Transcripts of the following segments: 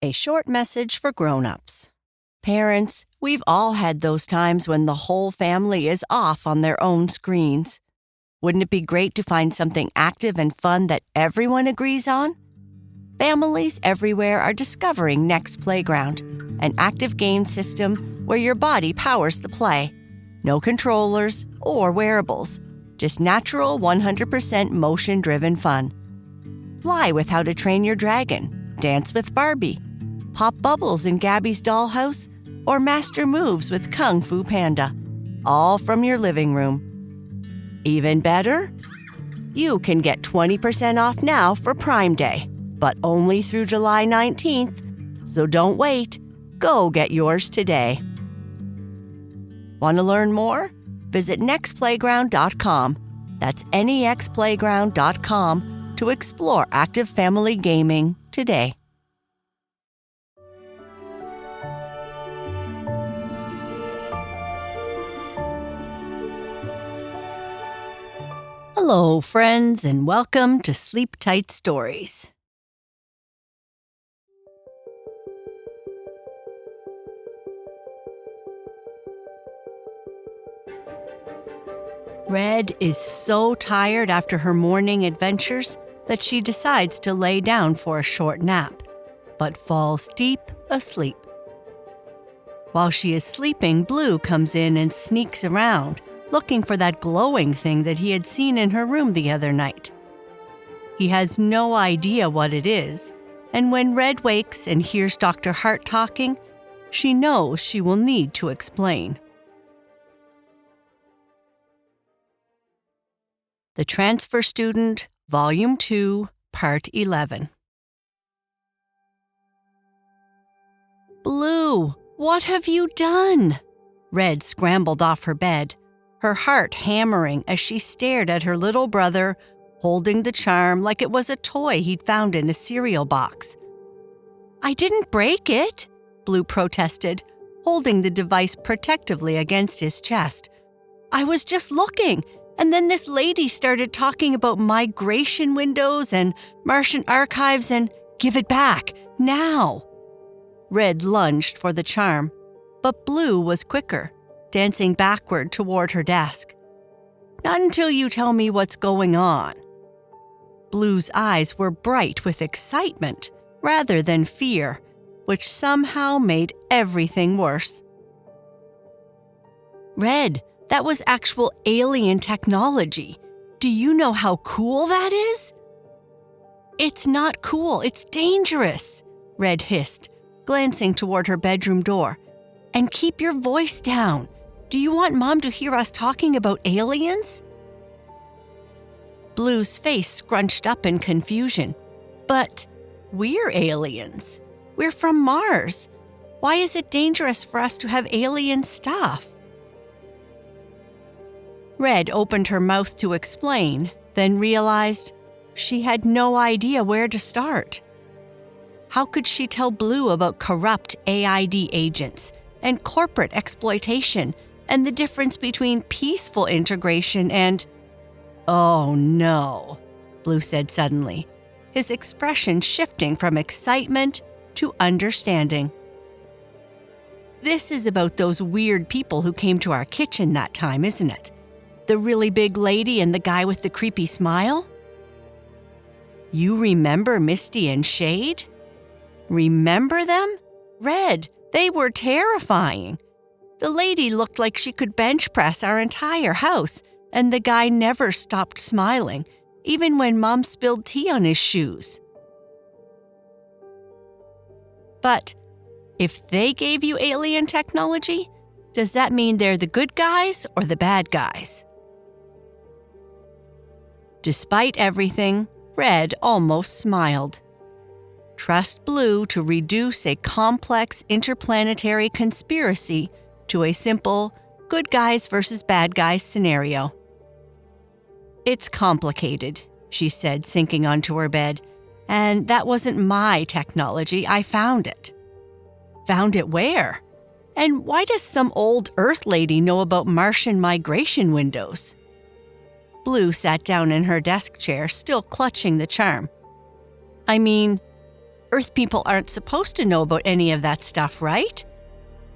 A short message for grown-ups. Parents, we've all had those times when the whole family is off on their own screens. Wouldn't it be great to find something active and fun that everyone agrees on? Families everywhere are discovering Next Playground, an active game system where your body powers the play. No controllers or wearables, just natural 100% motion-driven fun. Fly with How to Train Your Dragon, dance with Barbie, pop bubbles in Gabby's dollhouse, or master moves with Kung Fu Panda, all from your living room. Even better? You can get 20% off now for Prime Day, but only through July 19th, so don't wait. Go get yours today. Want to learn more? Visit nextplayground.com. That's nextplayground.com to explore active family gaming today. Hello, friends, and welcome to Sleep Tight Stories. Red is so tired after her morning adventures that she decides to lay down for a short nap, but falls deep asleep. While she is sleeping, Blue comes in and sneaks around, looking for that glowing thing that he had seen in her room the other night. He has no idea what it is, and when Red wakes and hears Dr. Hart talking, she knows she will need to explain. The Transfer Student, Vol.2, Part 11. Blue, what have you done? Red scrambled off her bed, her heart hammering as she stared at her little brother, holding the charm like it was a toy he'd found in a cereal box. I didn't break it, Blue protested, holding the device protectively against his chest. I was just looking, and then this lady started talking about migration windows and Martian archives and give it back, now. Red lunged for the charm, but Blue was quicker, dancing backward toward her desk. Not until you tell me what's going on. Blue's eyes were bright with excitement rather than fear, which somehow made everything worse. Red, that was actual alien technology. Do you know how cool that is? It's not cool, it's dangerous, Red hissed, glancing toward her bedroom door. And keep your voice down. Do you want Mom to hear us talking about aliens? Blue's face scrunched up in confusion. But we're aliens. We're from Mars. Why is it dangerous for us to have alien stuff? Red opened her mouth to explain, then realized she had no idea where to start. How could she tell Blue about corrupt AID agents and corporate exploitation and the difference between peaceful integration and... Oh no, Blue said suddenly, his expression shifting from excitement to understanding. This is about those weird people who came to our kitchen that time, isn't it? The really big lady and the guy with the creepy smile? You remember Misty and Shade? Remember them? Red, they were terrifying. The lady looked like she could bench press our entire house, and the guy never stopped smiling, even when Mom spilled tea on his shoes. But if they gave you alien technology, does that mean they're the good guys or the bad guys? Despite everything, Red almost smiled. Trust Blue to reduce a complex interplanetary conspiracy to a simple good guys versus bad guys scenario. It's complicated, she said, sinking onto her bed, and that wasn't my technology. I found it. Found it where? And why does some old Earth lady know about Martian migration windows? Blue sat down in her desk chair, still clutching the charm. I mean, Earth people aren't supposed to know about any of that stuff, right?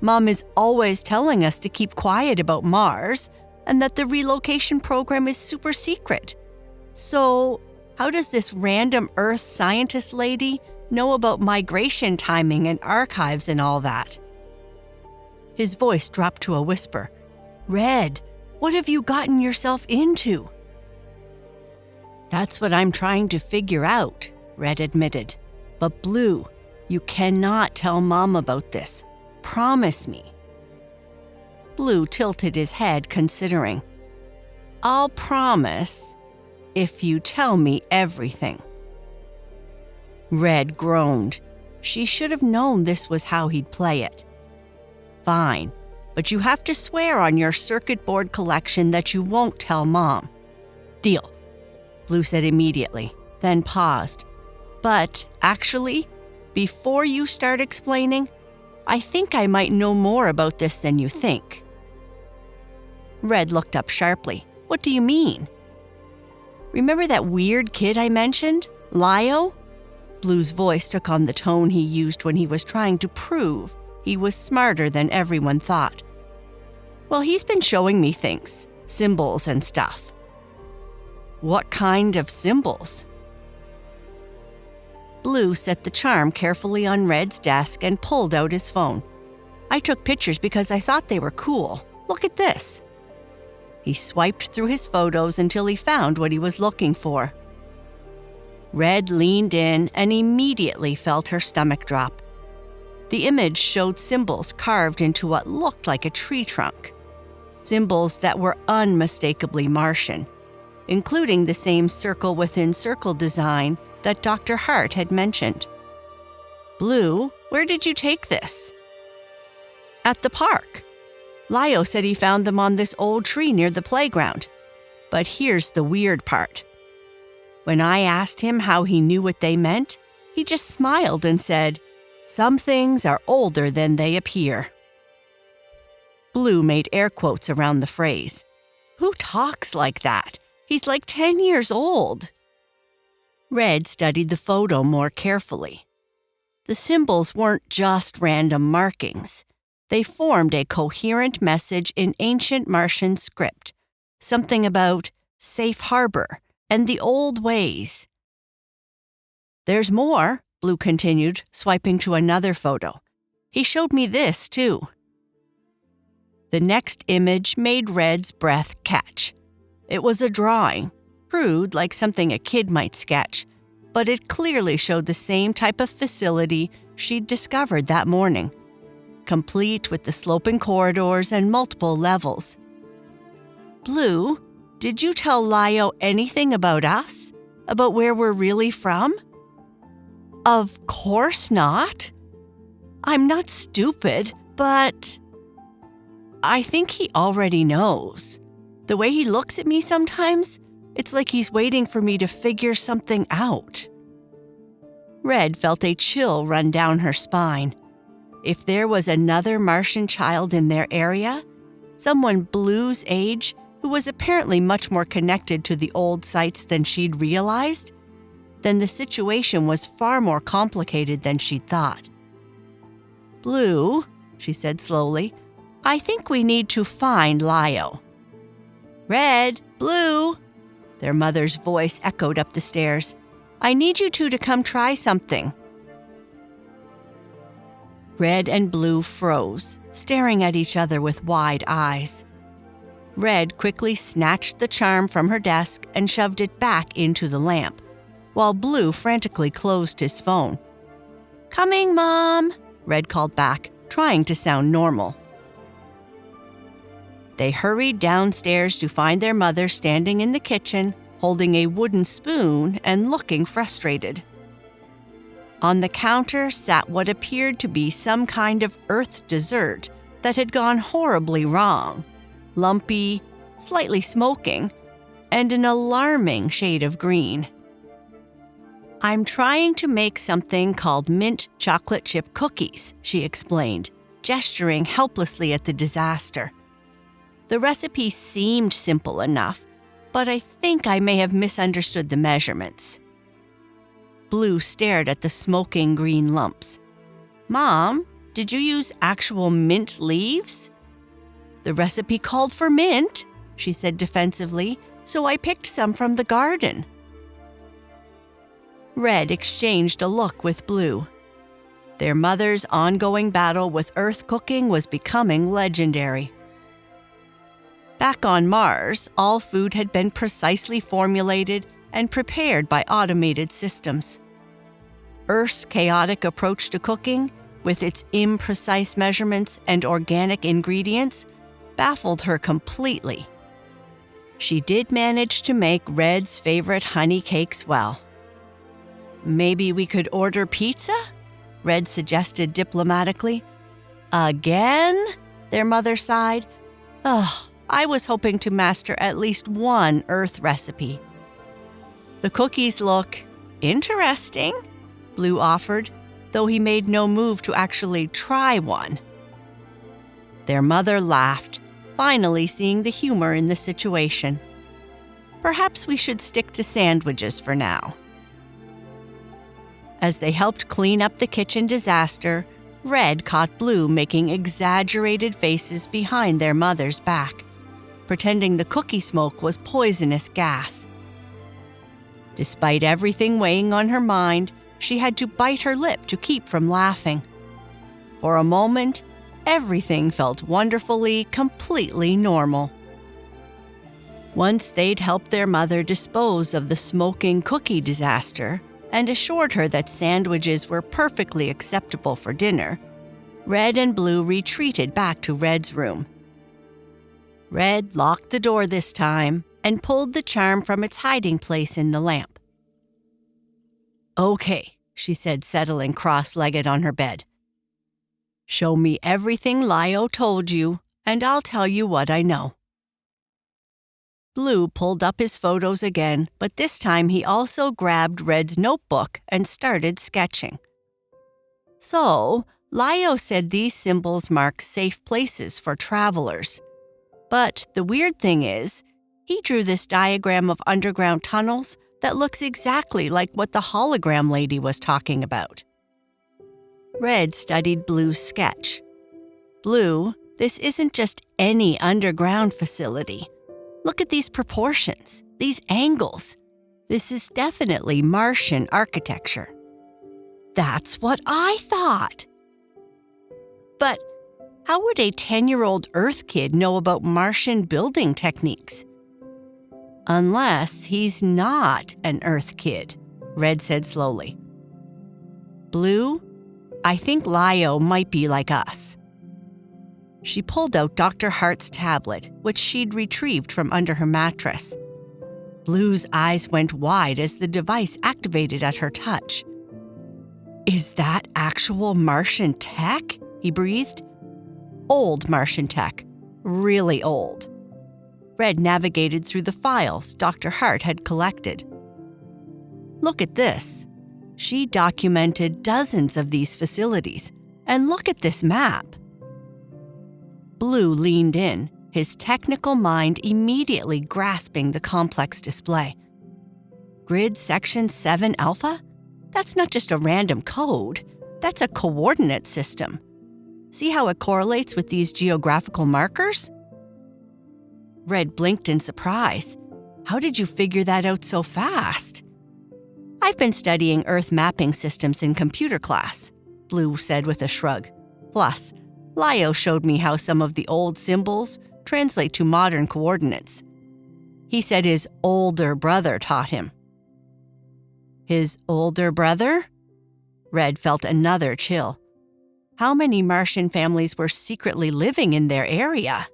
Mom is always telling us to keep quiet about Mars and that the relocation program is super secret. So, how does this random Earth scientist lady know about migration timing and archives and all that?" His voice dropped to a whisper. "Red, what have you gotten yourself into?" "That's what I'm trying to figure out," Red admitted. "But Blue, you cannot tell Mom about this. Promise me." Blue tilted his head, considering. "I'll promise if you tell me everything." Red groaned. She should have known this was how he'd play it. "Fine, but you have to swear on your circuit board collection that you won't tell Mom." "Deal," Blue said immediately, then paused. "But actually, before you start explaining, I think I might know more about this than you think." Red looked up sharply. "What do you mean?" "Remember that weird kid I mentioned, Lio?" Blue's voice took on the tone he used when he was trying to prove he was smarter than everyone thought. "Well, he's been showing me things, symbols and stuff." "What kind of symbols?" Blue set the charm carefully on Red's desk and pulled out his phone. "I took pictures because I thought they were cool. Look at this." He swiped through his photos until he found what he was looking for. Red leaned in and immediately felt her stomach drop. The image showed symbols carved into what looked like a tree trunk. Symbols that were unmistakably Martian, including the same circle within circle design that Dr. Hart had mentioned. "Blue, where did you take this?" "At the park. Lio said he found them on this old tree near the playground. But here's the weird part. When I asked him how he knew what they meant, he just smiled and said, 'Some things are older than they appear.'" Blue made air quotes around the phrase. "Who talks like that? He's like 10 years old." Red studied the photo more carefully. The symbols weren't just random markings. They formed a coherent message in ancient Martian script, something about safe harbor and the old ways. "There's more," Blue continued, swiping to another photo. "He showed me this, too." The next image made Red's breath catch. It was a drawing, crude like something a kid might sketch, but it clearly showed the same type of facility she'd discovered that morning, complete with the sloping corridors and multiple levels. "Blue, did you tell Lio anything about us? About where we're really from?" "Of course not. I'm not stupid, but I think he already knows. The way he looks at me sometimes, it's like he's waiting for me to figure something out." Red felt a chill run down her spine. If there was another Martian child in their area, someone Blue's age who was apparently much more connected to the old sites than she'd realized, then the situation was far more complicated than she'd thought. "Blue," she said slowly, "I think we need to find Lio." "Red, Blue," their mother's voice echoed up the stairs. "I need you two to come try something." Red and Blue froze, staring at each other with wide eyes. Red quickly snatched the charm from her desk and shoved it back into the lamp, while Blue frantically closed his phone. "Coming, Mom," Red called back, trying to sound normal. They hurried downstairs to find their mother standing in the kitchen, holding a wooden spoon and looking frustrated. On the counter sat what appeared to be some kind of earth dessert that had gone horribly wrong, lumpy, slightly smoking, and an alarming shade of green. "I'm trying to make something called mint chocolate chip cookies," she explained, gesturing helplessly at the disaster. "The recipe seemed simple enough, but I think I may have misunderstood the measurements." Blue stared at the smoking green lumps. "Mom, did you use actual mint leaves?" "The recipe called for mint," she said defensively, "so I picked some from the garden." Red exchanged a look with Blue. Their mother's ongoing battle with Earth cooking was becoming legendary. Back on Mars, all food had been precisely formulated and prepared by automated systems. Earth's chaotic approach to cooking, with its imprecise measurements and organic ingredients, baffled her completely. She did manage to make Red's favorite honey cakes well. "Maybe we could order pizza?" Red suggested diplomatically. "Again?" their mother sighed. "Ugh, I was hoping to master at least one Earth recipe." "The cookies look interesting," Blue offered, though he made no move to actually try one. Their mother laughed, finally seeing the humor in the situation. "Perhaps we should stick to sandwiches for now." As they helped clean up the kitchen disaster, Red caught Blue making exaggerated faces behind their mother's back, pretending the cookie smoke was poisonous gas. Despite everything weighing on her mind, she had to bite her lip to keep from laughing. For a moment, everything felt wonderfully, completely normal. Once they'd helped their mother dispose of the smoking cookie disaster and assured her that sandwiches were perfectly acceptable for dinner, Red and Blue retreated back to Red's room. Red locked the door this time and pulled the charm from its hiding place in the lamp. "Okay," she said, settling cross-legged on her bed. "Show me everything Lio told you, and I'll tell you what I know." Blue pulled up his photos again, but this time he also grabbed Red's notebook and started sketching. "So, Lio said these symbols mark safe places for travelers. But the weird thing is, he drew this diagram of underground tunnels that looks exactly like what the hologram lady was talking about." Red studied Blue's sketch. "Blue, this isn't just any underground facility. Look at these proportions, these angles. This is definitely Martian architecture." "That's what I thought." "But how would a 10-year-old Earth kid know about Martian building techniques?" "Unless he's not an Earth kid," Red said slowly. "Blue, I think Lio might be like us." She pulled out Dr. Hart's tablet, which she'd retrieved from under her mattress. Blue's eyes went wide as the device activated at her touch. "Is that actual Martian tech?" he breathed. "Old Martian tech. Really old." Red navigated through the files Dr. Hart had collected. "Look at this." She documented dozens of these facilities. "And look at this map." Blue leaned in, his technical mind immediately grasping the complex display. "Grid Section 7 Alpha? That's not just a random code. That's a coordinate system. See how it correlates with these geographical markers?" Red blinked in surprise. "How did you figure that out so fast?" "I've been studying Earth mapping systems in computer class," Blue said with a shrug. "Plus, Lio showed me how some of the old symbols translate to modern coordinates. He said his older brother taught him." "His older brother?" Red felt another chill. How many Martian families were secretly living in their area?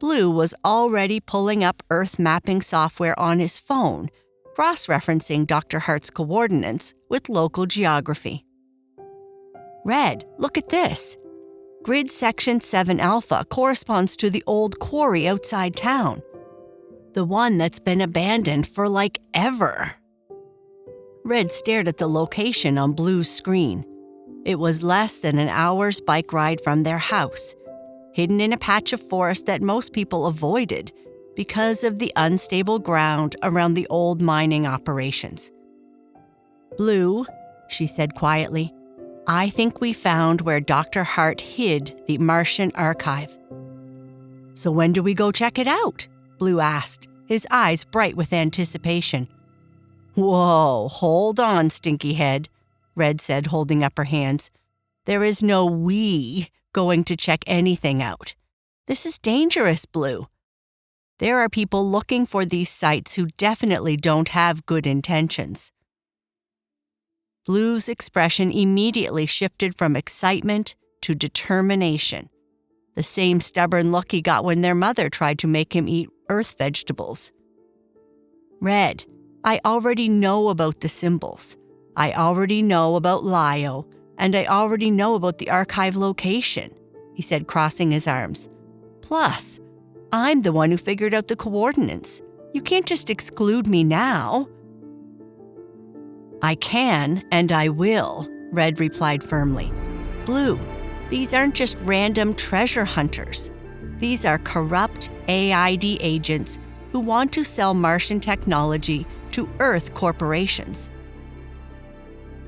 Blue was already pulling up Earth mapping software on his phone, cross-referencing Dr. Hart's coordinates with local geography. "Red, look at this. Grid Section 7 Alpha corresponds to the old quarry outside town. The one that's been abandoned for like ever." Red stared at the location on Blue's screen. It was less than an hour's bike ride from their house, hidden in a patch of forest that most people avoided because of the unstable ground around the old mining operations. Blue, she said quietly, I think we found where Dr. Hart hid the Martian archive. So when do we go check it out? Blue asked, his eyes bright with anticipation. Whoa, hold on, stinky head, Red said, holding up her hands. There is no we going to check anything out. This is dangerous, Blue. There are people looking for these sites who definitely don't have good intentions. Blue's expression immediately shifted from excitement to determination, the same stubborn look he got when their mother tried to make him eat earth vegetables. Red, I already know about the symbols. I already know about Lio, and I already know about the archive location, he said, crossing his arms. Plus, I'm the one who figured out the coordinates. You can't just exclude me now. I can, and I will, Red replied firmly. Blue, these aren't just random treasure hunters. These are corrupt AID agents who want to sell Martian technology to Earth corporations.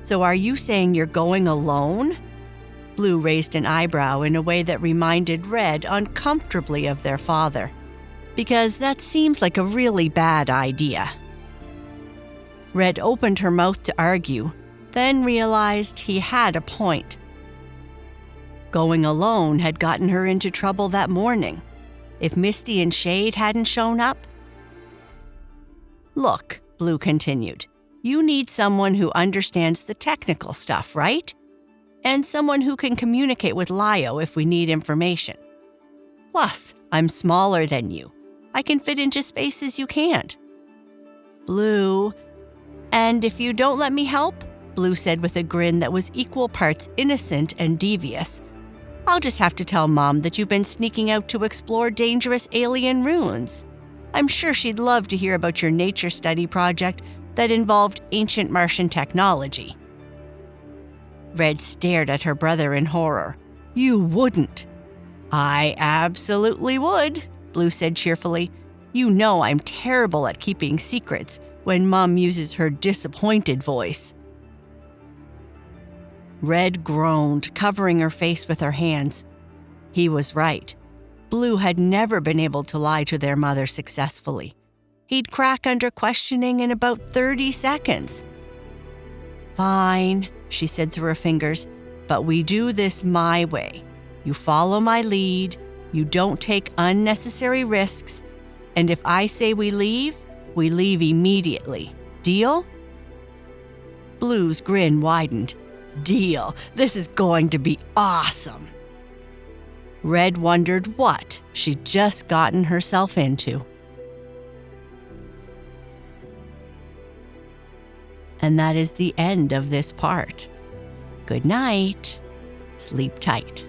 So are you saying you're going alone? Blue raised an eyebrow in a way that reminded Red uncomfortably of their father. Because that seems like a really bad idea. Red opened her mouth to argue, then realized he had a point. Going alone had gotten her into trouble that morning. If Misty and Shade hadn't shown up? Look, Blue continued, you need someone who understands the technical stuff, right? And someone who can communicate with Lio if we need information. Plus, I'm smaller than you. I can fit into spaces you can't. Blue, and if you don't let me help, Blue said with a grin that was equal parts innocent and devious, I'll just have to tell Mom that you've been sneaking out to explore dangerous alien ruins. I'm sure she'd love to hear about your nature study project that involved ancient Martian technology. Red stared at her brother in horror. You wouldn't. I absolutely would, Blue said cheerfully. You know I'm terrible at keeping secrets when Mom uses her disappointed voice. Red groaned, covering her face with her hands. He was right. Blue had never been able to lie to their mother successfully. He'd crack under questioning in about 30 seconds. Fine, she said through her fingers, but we do this my way. You follow my lead, you don't take unnecessary risks, and if I say we leave immediately. Deal? Blue's grin widened. Deal. This is going to be awesome. Red wondered what she'd just gotten herself into. And that is the end of this part. Good night. Sleep tight.